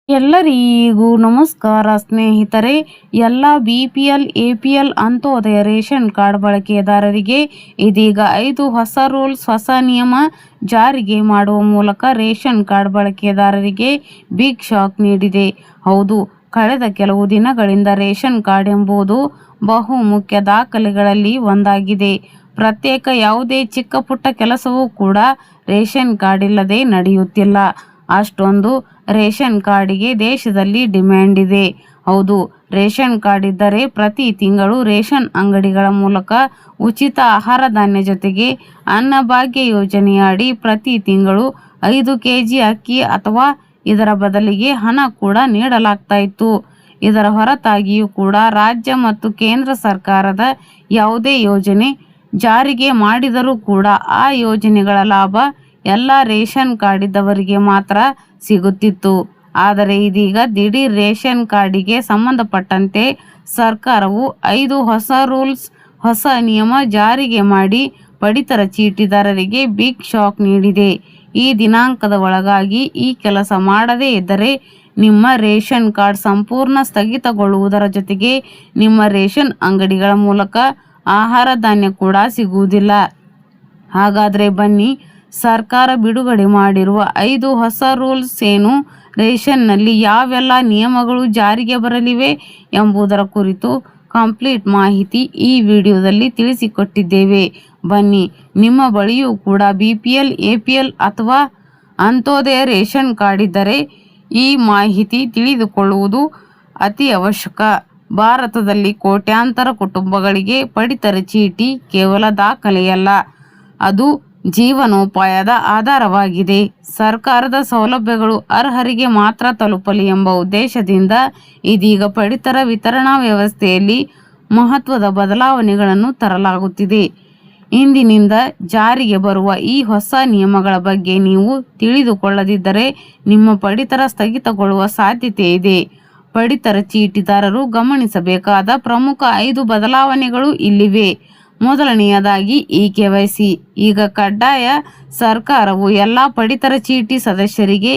ಎಲ್ಲರಿಗೂ ನಮಸ್ಕಾರ ಸ್ನೇಹಿತರೆ. ಎಲ್ಲ BPL APL Antyodaya ration card ಬಳಕೆದಾರರಿಗೆ ಇದೀಗ 5 ಹೊಸ ರೂಲ್ಸ್ ಹೊಸ ನಿಯಮ ಜಾರಿಗೆ ಮಾಡುವ ಮೂಲಕ ರೇಷನ್ ಕಾರ್ಡ್ ಬಳಕೆದಾರರಿಗೆ ಬಿಗ್ ಶಾಕ್ ನೀಡಿದೆ. ಹೌದು, ಕಳೆದ ಕೆಲವು ದಿನಗಳಿಂದ ರೇಷನ್ ಕಾರ್ಡ್ ಎಂಬುದು ಬಹುಮುಖ್ಯ ದಾಖಲೆಗಳಲ್ಲಿ ಒಂದಾಗಿದೆ. ಪ್ರತ್ಯೇಕ ಯಾವುದೇ ಚಿಕ್ಕ ಪುಟ್ಟ ಕೆಲಸವೂ ಕೂಡ ರೇಷನ್ ಕಾರ್ಡ್ ಇಲ್ಲದೆ ನಡೆಯುತ್ತಿಲ್ಲ. ಅಷ್ಟೊಂದು ರೇಷನ್ ಕಾರ್ಡಿಗೆ ದೇಶದಲ್ಲಿ ಡಿಮ್ಯಾಂಡ್ ಇದೆ. ಹೌದು, ರೇಷನ್ ಕಾರ್ಡ್ ಇದ್ದರೆ ಪ್ರತಿ ತಿಂಗಳು ರೇಷನ್ ಅಂಗಡಿಗಳ ಮೂಲಕ ಉಚಿತ ಆಹಾರ ಧಾನ್ಯ ಜೊತೆಗೆ ಅನ್ನಭಾಗ್ಯ ಯೋಜನೆಯಡಿ ಪ್ರತಿ ತಿಂಗಳು 5 kg ಅಕ್ಕಿ ಅಥವಾ ಇದರ ಬದಲಿಗೆ ಹಣ ಕೂಡ ನೀಡಲಾಗ್ತಾ ಇತ್ತು. ಇದರ ಹೊರತಾಗಿಯೂ ಕೂಡ ರಾಜ್ಯ ಮತ್ತು ಕೇಂದ್ರ ಸರ್ಕಾರದ ಯಾವುದೇ ಯೋಜನೆ ಜಾರಿಗೆ ಮಾಡಿದರೂ ಕೂಡ ಆ ಯೋಜನೆಗಳ ಲಾಭ ಎಲ್ಲ ರೇಷನ್ ಕಾರ್ಡ್ ಇದ್ದವರಿಗೆ ಮಾತ್ರ ಸಿಗುತ್ತಿತ್ತು. ಆದರೆ ಇದೀಗ ದಿಢೀರ್ ರೇಷನ್ ಕಾರ್ಡಿಗೆ ಸಂಬಂಧಪಟ್ಟಂತೆ ಸರ್ಕಾರವು 5 ಹೊಸ ರೂಲ್ಸ್ ಹೊಸ ನಿಯಮ ಜಾರಿಗೆ ಮಾಡಿ ಪಡಿತರ ಚೀಟಿದಾರರಿಗೆ ಬಿಗ್ ಶಾಕ್ ನೀಡಿದೆ. ಈ ದಿನಾಂಕದ ಒಳಗಾಗಿ ಈ ಕೆಲಸ ಮಾಡದೇ ಇದ್ದರೆ ನಿಮ್ಮ ರೇಷನ್ ಕಾರ್ಡ್ ಸಂಪೂರ್ಣ ಸ್ಥಗಿತಗೊಳ್ಳುವುದರ ಜೊತೆಗೆ ನಿಮ್ಮ ರೇಷನ್ ಅಂಗಡಿಗಳ ಮೂಲಕ ಆಹಾರ ಧಾನ್ಯ ಕೂಡ ಸಿಗುವುದಿಲ್ಲ. ಹಾಗಾದರೆ ಬನ್ನಿ, ಸರ್ಕಾರ ಬಿಡುಗಡೆ ಮಾಡಿರುವ 5 ಹೊಸ ರೂಲ್ಸ್ ಏನು, ರೇಷನ್ನಲ್ಲಿ ಯಾವೆಲ್ಲ ನಿಯಮಗಳು ಜಾರಿಗೆ ಬರಲಿವೆ ಎಂಬುದರ ಕುರಿತು ಕಂಪ್ಲೀಟ್ ಮಾಹಿತಿ ಈ ವಿಡಿಯೋದಲ್ಲಿ ತಿಳಿಸಿಕೊಟ್ಟಿದ್ದೇವೆ. ಬನ್ನಿ, ನಿಮ್ಮ ಬಳಿಯೂ ಕೂಡ BPL APL ಅಥವಾ ಅಂತ್ಯೋದಯ ರೇಷನ್ ಕಾರ್ಡ್ ಇದ್ದರೆ ಈ ಮಾಹಿತಿ ತಿಳಿದುಕೊಳ್ಳುವುದು ಅತಿ ಅವಶ್ಯಕ. ಭಾರತದಲ್ಲಿ ಕೋಟ್ಯಾಂತರ ಕುಟುಂಬಗಳಿಗೆ ಪಡಿತರ ಚೀಟಿ ಕೇವಲ ದಾಖಲೆಯಲ್ಲ, ಅದು ಜೀವನೋಪಾಯದ ಆಧಾರವಾಗಿದೆ. ಸರ್ಕಾರದ ಸೌಲಭ್ಯಗಳು ಅರ್ಹರಿಗೆ ಮಾತ್ರ ತಲುಪಲಿ ಎಂಬ ಉದ್ದೇಶದಿಂದ ಇದೀಗ ಪಡಿತರ ವಿತರಣಾ ವ್ಯವಸ್ಥೆಯಲ್ಲಿ ಮಹತ್ವದ ಬದಲಾವಣೆಗಳನ್ನು ತರಲಾಗುತ್ತಿದೆ. ಇಂದಿನಿಂದ ಜಾರಿಗೆ ಬರುವ ಈ ಹೊಸ ನಿಯಮಗಳ ಬಗ್ಗೆ ನೀವು ತಿಳಿದುಕೊಳ್ಳದಿದ್ದರೆ ನಿಮ್ಮ ಪಡಿತರ ಸ್ಥಗಿತಗೊಳ್ಳುವ ಸಾಧ್ಯತೆ ಇದೆ. ಪಡಿತರ ಚೀಟಿದಾರರು ಗಮನಿಸಬೇಕಾದ ಪ್ರಮುಖ 5 ಬದಲಾವಣೆಗಳು ಇಲ್ಲಿವೆ. ಮೊದಲನೆಯದಾಗಿ KYC. ಈಗ ಕಡ್ಡಾಯ. ಸರ್ಕಾರವು ಎಲ್ಲ ಪಡಿತರ ಚೀಟಿ ಸದಸ್ಯರಿಗೆ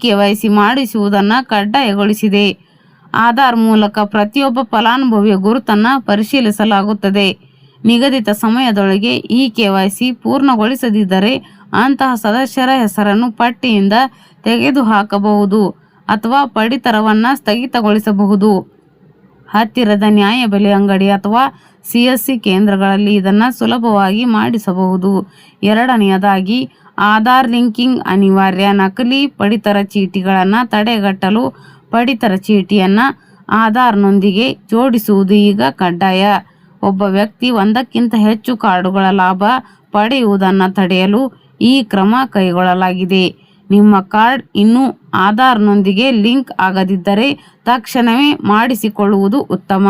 KYC ಮಾಡಿಸುವುದನ್ನು ಕಡ್ಡಾಯಗೊಳಿಸಿದೆ. ಆಧಾರ್ ಮೂಲಕ ಪ್ರತಿಯೊಬ್ಬ ಫಲಾನುಭವಿಯ ಗುರುತನ್ನು ಪರಿಶೀಲಿಸಲಾಗುತ್ತದೆ. ನಿಗದಿತ ಸಮಯದೊಳಗೆ KYC ಪೂರ್ಣಗೊಳಿಸದಿದ್ದರೆ ಅಂತಹ ಸದಸ್ಯರ ಹೆಸರನ್ನು ಪಟ್ಟಿಯಿಂದ ತೆಗೆದುಹಾಕಬಹುದು ಅಥವಾ ಪಡಿತರವನ್ನು ಸ್ಥಗಿತಗೊಳಿಸಬಹುದು. ಹತ್ತಿರದ ನ್ಯಾಯಬೆಲೆ ಅಂಗಡಿ ಅಥವಾ CSC ಕೇಂದ್ರಗಳಲ್ಲಿ ಇದನ್ನು ಸುಲಭವಾಗಿ ಮಾಡಿಸಬಹುದು. ಎರಡನೆಯದಾಗಿ ಆಧಾರ್ ಲಿಂಕಿಂಗ್ ಅನಿವಾರ್ಯ. ನಕಲಿ ಪಡಿತರ ಚೀಟಿಗಳನ್ನು ತಡೆಗಟ್ಟಲು ಪಡಿತರ ಚೀಟಿಯನ್ನು ಆಧಾರ್ನೊಂದಿಗೆ ಜೋಡಿಸುವುದು ಈಗ ಕಡ್ಡಾಯ. ಒಬ್ಬ ವ್ಯಕ್ತಿ ಒಂದಕ್ಕಿಂತ ಹೆಚ್ಚು ಕಾರ್ಡುಗಳ ಲಾಭ ಪಡೆಯುವುದನ್ನು ತಡೆಯಲು ಈ ಕ್ರಮ ಕೈಗೊಳ್ಳಲಾಗಿದೆ. ನಿಮ್ಮ ಕಾರ್ಡ್ ಇನ್ನೂ ಆಧಾರ್ನೊಂದಿಗೆ ಲಿಂಕ್ ಆಗದಿದ್ದರೆ ತಕ್ಷಣವೇ ಮಾಡಿಸಿಕೊಳ್ಳುವುದು ಉತ್ತಮ.